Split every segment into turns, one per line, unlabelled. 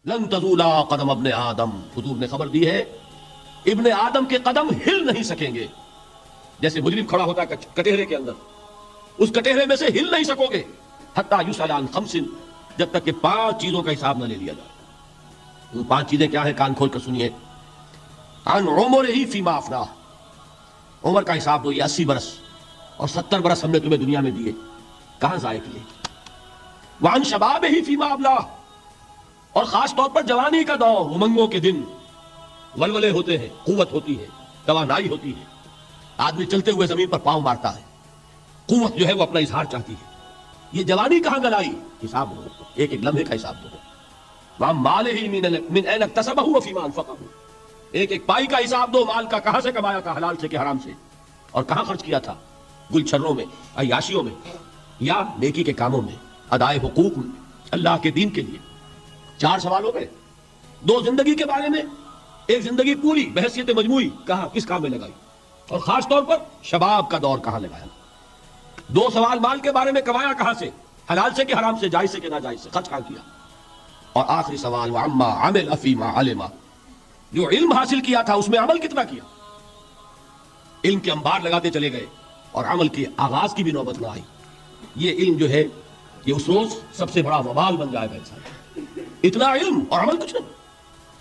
لن تزولا قدم ابن آدم، حضور نے خبر دی ہے ابن آدم کے قدم ہل نہیں سکیں گے. جیسے مجرم کھڑا ہوتا ہے کٹہرے کے اندر، اس کٹہرے میں سے ہل نہیں سکو گے حتی یسأل عن خمس، جب تک کہ 5 چیزوں کا حساب نہ لے لیا جائے. وہ 5 چیزیں کیا ہیں؟ کان کھول کر سنیے. عن عمرہ فیما افناہ، عمر کا حساب دو. یہ 80 برس اور 70 برس ہم نے تمہیں دنیا میں دیے، کہاں ضائع کیے. وعن شبابہ فیما ابلاہ، اور خاص طور پر جوانی کا دور، امنگوں کے دن، ولولے ہوتے ہیں، قوت ہوتی ہے، توانائی ہوتی ہے، آدمی چلتے ہوئے زمین پر پاؤں مارتا ہے، قوت جو ہے وہ اپنا اظہار چاہتی ہے. یہ جوانی کہاں گلائی؟ حساب دو، ایک ایک لمحے کا حساب دو. وعن مالہ من این اکتسبہ وفیما انفقہ، ایک ایک پائی کا حساب دو. مال کا کہاں سے کمایا تھا، حلال سے کہ حرام سے، اور کہاں خرچ کیا تھا، گل چھروں میں، عیاشیوں میں، یا نیکی کے کاموں میں، ادائے حقوق میں، اللہ کے دین کے لیے. 4 سوال ہو گئے. 2 زندگی کے بارے میں، ایک زندگی پوری بحیثیت مجموعی کہاں کس کام میں لگائی، اور خاص طور پر شباب کا دور کہاں لگایا. 2 سوال مال کے بارے میں، کمایا کہاں سے، حلال سے کہ حرام سے، جائز سے کہ ناجائز سے، خرچ کہاں کیا. اور آخری سوال وعما عمل فیما علم، جو علم حاصل کیا تھا اس میں عمل کتنا کیا. علم کے انبار لگاتے چلے گئے اور عمل کے آغاز کی بھی نوبت نہ آئی. یہ علم جو ہے یہ اس روز سب سے بڑا وبال بن جائے گا انسان. اتنا علم اور عمل کچھ نہیں،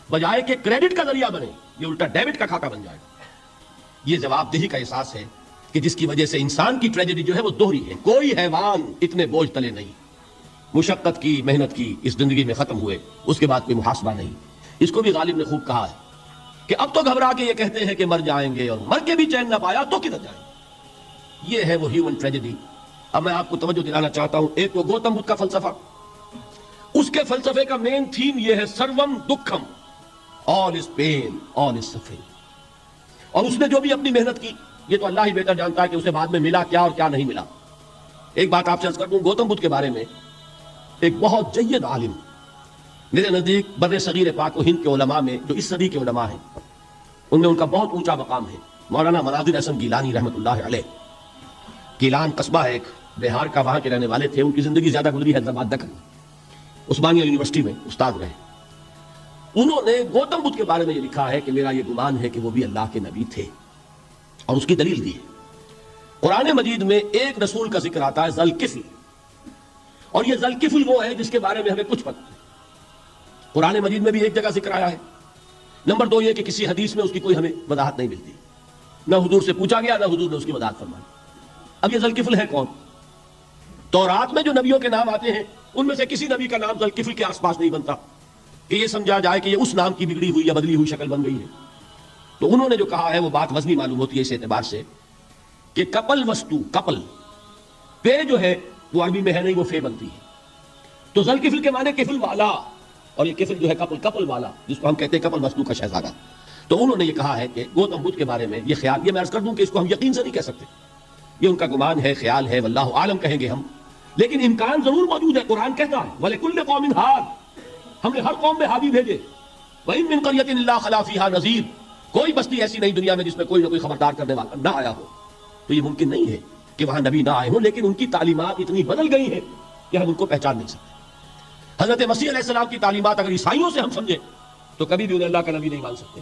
بجائے کہ کریڈٹ کا ذریعہ بنے یہ الٹا ڈیبٹ کا کھاتا بن جائے گا. یہ جواب دہی کا احساس ہے کہ جس کی وجہ سے انسان کی ٹریجڈی جو ہے وہ دوہری ہے. کوئی حیوان اتنے بوجھ تلے نہیں، مشقت کی، محنت کی، اس زندگی میں ختم ہوئے، اس کے بعد کوئی محاسبہ نہیں. اس کو بھی غالب نے خوب کہا ہے کہ اب تو گھبرا کے یہ کہتے ہیں کہ مر جائیں گے، اور مر کے بھی چین نہ پایا تو کدھر جائیں گے. یہ ہے وہ ہیومن ٹریجڈی. اب میں آپ کو توجہ دلانا چاہتا ہوں. ایک وہ گوتم بدھ کا فلسفہ، اس کے فلسفے کا مین تھیم یہ ہے سروم دکھم، آل از پین، آل از سفرنگ. اور اس نے جو بھی اپنی محنت کی یہ تو اللہ ہی بہتر جانتا ہے کہ اسے بعد میں ملا کیا اور کیا نہیں ملا. ایک بات آپ سے عرض کر دوں، گوتم بدھ کے بارے میں ایک بہت جید عالم میرے نزدیک بر صغیر پاک و ہند کے علماء میں جو اس صدی کے علماء ہیں ان میں ان کا بہت اونچا مقام ہے، مولانا مناظر حسن گیلانی رحمۃ اللہ علیہ. گیلان قصبہ ہے ایک بہار کا، وہاں کے رہنے والے تھے. ان کی زندگی زیادہ گزری حیدرآباد دکن، عثمانیہ یونیورسٹی میں استاد رہے. انہوں نے گوتم بدھ کے بارے میں یہ لکھا ہے کہ میرا یہ گمان ہے کہ وہ بھی اللہ کے نبی تھے، اور اس کی دلیل دی ہے. قرآن مجید میں ایک رسول کا ذکر آتا ہے، ذوالکفل، اور یہ ذوالکفل وہ ہے جس کے بارے میں ہمیں کچھ پتہ ہے. قرآن مجید میں بھی ایک جگہ ذکر آیا ہے. نمبر 2 یہ کہ کسی حدیث میں اس کی کوئی ہمیں وضاحت نہیں ملتی، نہ حضور سے پوچھا گیا نہ حضور نے اس کی وضاحت فرمائی. اب یہ ذوالکفل ہے کون؟ تورات میں جو نبیوں کے نام آتے ہیں ان میں سے کسی نبی کا نام ذوالکفل کے آس پاس نہیں بنتا کہ یہ سمجھا جائے کہ یہ اس نام کی بگڑی ہوئی یا بدلی ہوئی شکل بن گئی ہے. تو انہوں نے جو کہا ہے وہ بات وزنی معلوم ہوتی ہے اس اعتبار سے کہ کپل وستو، کپل پے جو ہے وہ عربی میں ہے نہیں، وہ فے بنتی ہے. تو ذوالکفل کے معنی کفل والا، اور یہ کفل جو ہے کپل، کپل والا، جس کو ہم کہتے ہیں کپل وستو کا شہزادہ. تو انہوں نے یہ کہا ہے کہ گوتم بدھ کے بارے میں یہ خیال، یہ میں عرض کر دوں کہ اس کو ہم یقین سے نہیں کہہ سکتے، یہ ان کا گمان ہے، خیال ہے، واللہ عالم کہیں گے ہم، لیکن امکان ضرور موجود ہے. قرآن کہتا ہے وَلِكُلِّ قَوْمٍ ہاد، ہم نے ہر قوم میں ہادی بھیجے. وَإِن مِّن قَرْيَةٍ إِلَّا خَلَا فِيهَا نَذِيرٌ، کوئی بستی ایسی نہیں دنیا میں جس میں کوئی نہ کوئی خبردار کرنے والا نہ آیا ہو. تو یہ ممکن نہیں ہے کہ وہاں نبی نہ آئے ہوں، لیکن ان کی تعلیمات اتنی بدل گئی ہیں کہ ہم ان کو پہچان نہیں سکتے. حضرت مسیح علیہ السلام کی تعلیمات اگر عیسائیوں سے ہم سمجھیں تو کبھی بھی انہیں اللہ کا نبی نہیں مان سکتے.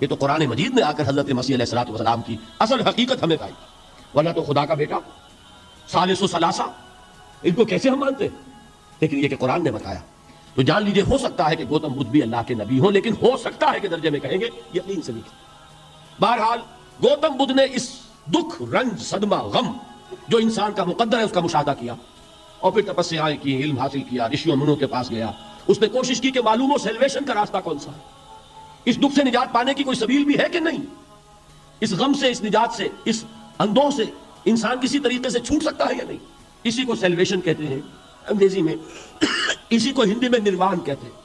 یہ تو قرآن مجید میں آ کر حضرت مسیح علیہ السلام کی اصل حقیقت ہمیں پائی، ورنہ تو خدا کا بیٹا، ثالث و ثلاثہ، ان کو کیسے ہم مانتے ہیں؟ لیکن یہ کہ قرآن نے بتایا. تو جان لیجئے ہو سکتا ہے کہ گوتم بدھ بھی اللہ کے نبی ہوں، لیکن ہو سکتا ہے کہ درجے میں کہیں گے یقین سے نہیں. بہرحال گوتم بدھ نے اس دکھ، رنج، صدمہ، غم جو انسان کا مقدر ہے اس کا مشاہدہ کیا، اور پھر تپسیائیں کی، علم حاصل کیا، رشیوں منوں کے پاس گیا. اس نے کوشش کی کہ معلوم ہو سیلویشن کا راستہ کون سا ہے، اس دکھ سے نجات پانے کی کوئی سبیل بھی ہے کہ نہیں، اس غم سے، اس نجات سے، اس اندوہ سے انسان کسی طریقے سے چھوٹ سکتا ہے یا نہیں. اسی کو سیلویشن کہتے ہیں انگریزی میں، اسی کو ہندی میں نروان کہتے ہیں،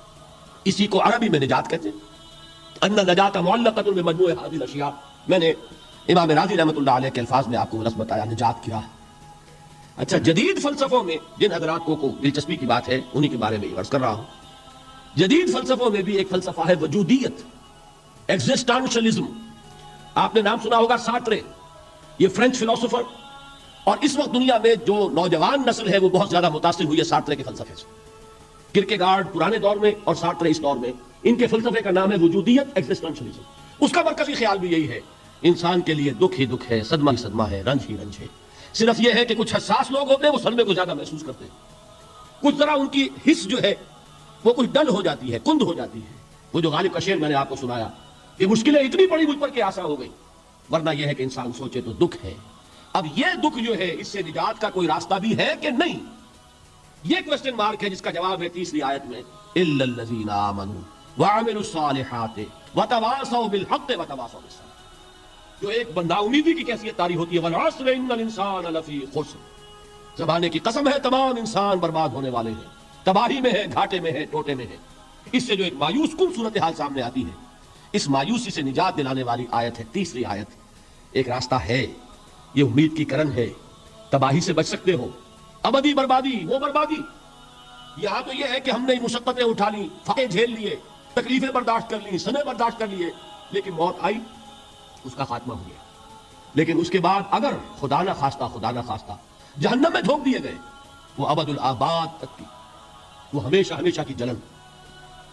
اسی کو عربی میں نجات کہتے ہیں. ان نجات معلقۃ بمجموع هذه الاشیاء. میں نے امام راضی رحمۃ اللہ علیہ کے الفاظ میں آپ کو لفظ بتایا، نجات کی راہ. اچھا، جدید فلسفوں میں جن حضرات کو دلچسپی کی بات ہے انہی کے بارے میں عرض کر رہا ہوں. جدید فلسفوں میں بھی ایک فلسفہ ہے وجودیت، ایگزسٹانشلزم. آپ نے نام سنا ہوگا سارٹرے، یہ فرینچ فلسفر، اور اس وقت دنیا میں جو نوجوان نسل ہے وہ بہت زیادہ متاثر ہوئی ہے سارٹرے کے فلسفے سے. کرکیگارڈ پرانے دور میں اور سارٹر اس دور میں، ان کے فلسفے کا نام ہے وجودیت، ایگزسٹنشلزم۔ اس کا مرکزی خیال بھی یہی ہے، انسان کے لیے دکھ ہی دکھ ہے، صدمہ ہی صدمہ ہے، رنج ہی رنج ہے۔ صرف یہ ہے کہ کچھ حساس لوگ ہوتے ہیں وہ صدمے کو زیادہ محسوس کرتے ہیں، کچھ ذرا ان کی حس جو ہے وہ کچھ ڈل ہو جاتی ہے، کند ہو جاتی ہے۔ وہ جو غالب کا شعر میں نے آپ کو سنایا کہ مشکلیں اتنی بڑی مجھ پر کہ آسا ہو گئی، ورنہ یہ ہے کہ انسان سوچے تو دکھ ہے۔ اب یہ دکھ جو ہے اس سے نجات کا کوئی راستہ بھی ہے کہ نہیں، یہ کوسچن مارک ہے، جس کا جواب ہے تیسری آیت میں الا الذین آمنوا وعملوا الصالحات وتواصوا بالحق وتواصوا بالصبر۔ جو ایک بندہ امیدی کی کیفیت طاری ہوتی ہے، والعصر ان الانسان لفی خسر، زمانے کی قسم ہے تمام انسان برباد ہونے والے ہیں، تباہی میں ہے، گھاٹے میں ہے، ٹوٹے میں ہے۔ اس سے جو ایک مایوس کن صورتحال سامنے آتی ہے، اس مایوسی سے نجات دلانے والی آیت ہے تیسری آیت۔ ایک راستہ ہے، یہ امید کی کرن ہے، تباہی سے بچ سکتے ہو، ابدی بربادی وہ بربادی۔ یہاں تو یہ ہے کہ ہم نے مشقتیں اٹھا لی، فقے جھیل لیے، تکلیفیں برداشت کر لی، سنے برداشت کر لیے، لیکن موت آئی، اس کا خاتمہ ہو گیا۔ لیکن اس کے بعد اگر خدا نہ خواستہ جہنم میں جھونک دیے گئے، وہ ابد الآباد تک کی، وہ ہمیشہ ہمیشہ کی جلن۔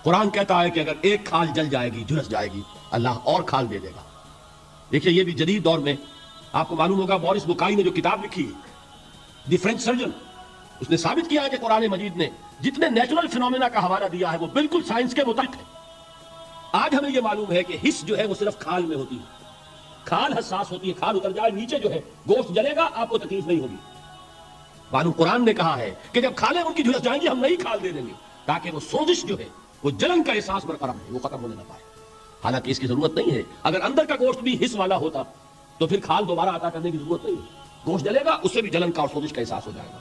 قرآن کہتا ہے کہ اگر ایک کھال جل جائے گی، جھلس جائے گی، اللہ اور کھال دے دے گا۔ دیکھیے یہ بھی جدید دور میں آپ کو معلوم ہوگا، مورس بکائی نے جو کتاب لکھی دی فرینچ سرجن، اس نے ثابت کیا ہے کہ قرآن مجید نے جتنے نیچرل فینومینا کا حوالہ دیا ہے وہ بالکل سائنس کے مطابق ہے۔ آج ہمیں یہ معلوم ہے کہ حس جو ہے وہ صرف کھال میں ہوتی ہے، کھال حساس ہوتی ہے، کھال اتر جائے نیچے جو ہے گوشت جلے گا، آپ کو تکلیف نہیں ہوگی۔ معلوم قرآن نے کہا ہے کہ جب کھالیں ان کی جھلس جائیں گی ہم نئی کھال دے دیں گے، تاکہ وہ سوزش جو ہے، وہ جلن کا احساس برقرار ہے، وہ ختم ہونے نہ پائے۔ حالانکہ اس کی ضرورت نہیں ہے، اگر اندر کا گوشت بھی حس والا ہوتا تو پھر کھال دوبارہ عطا کرنے کی ضرورت نہیں ہے، گوشت جلے گا، اس سے بھی جلن کا اور سوزش کا احساس ہو جائے گا۔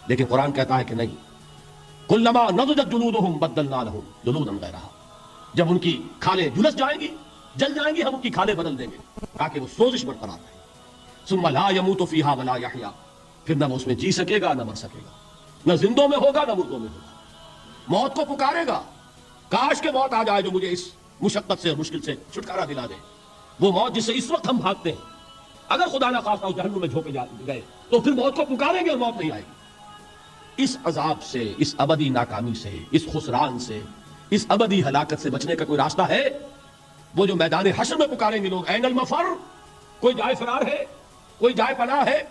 لیکن قرآن کہتا ہے کہ نہیں، کلما نضجت جلودہم بدلنا لہم جلودا غیرہا، جب ان کی کھالیں جھلس جائیں گی، جل جائیں گی، ہم ان کی کھالیں بدل دیں گے تاکہ وہ سوزش برقرار رہے۔ ثم لا يموت فیہا ولا یحیا، پھر نہ وہ اس میں جی سکے گا نہ مر سکے گا، نہ زندوں میں ہوگا نہ مردوں میں ہوگا۔ موت کو پکارے گا، کاش کہ موت آ جائے جو مجھے اس مشقت سے اور مشکل سے چھٹکارا دلا دے۔ وہ موت جس سے اس وقت ہم بھاگتے ہیں، اگر خدا نہ خواستہ اس جہنم میں جھونکے گئے تو پھر موت کو پکاریں گے اور موت نہیں آئے گی۔ اس عذاب سے، اس ابدی ناکامی سے، اس خسران سے، اس ابدی ہلاکت سے بچنے کا کوئی راستہ ہے؟ وہ جو میدان حشر میں پکاریں گے لوگ، این المفر، کوئی جائے فرار ہے، کوئی جائے پناہ ہے،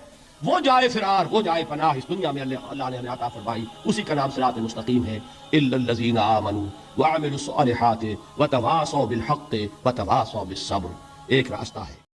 وہ جائے فرار، وہ جائے پناہ اس دنیا میں اللہ نے ہمیں عطا فرمائی، اسی کا نام صراط مستقیم ہے۔ الا الذین آمنوا وعملوا الصالحات وتواصوا بالحق وتواصوا بالصبر، ایک راستہ ہے۔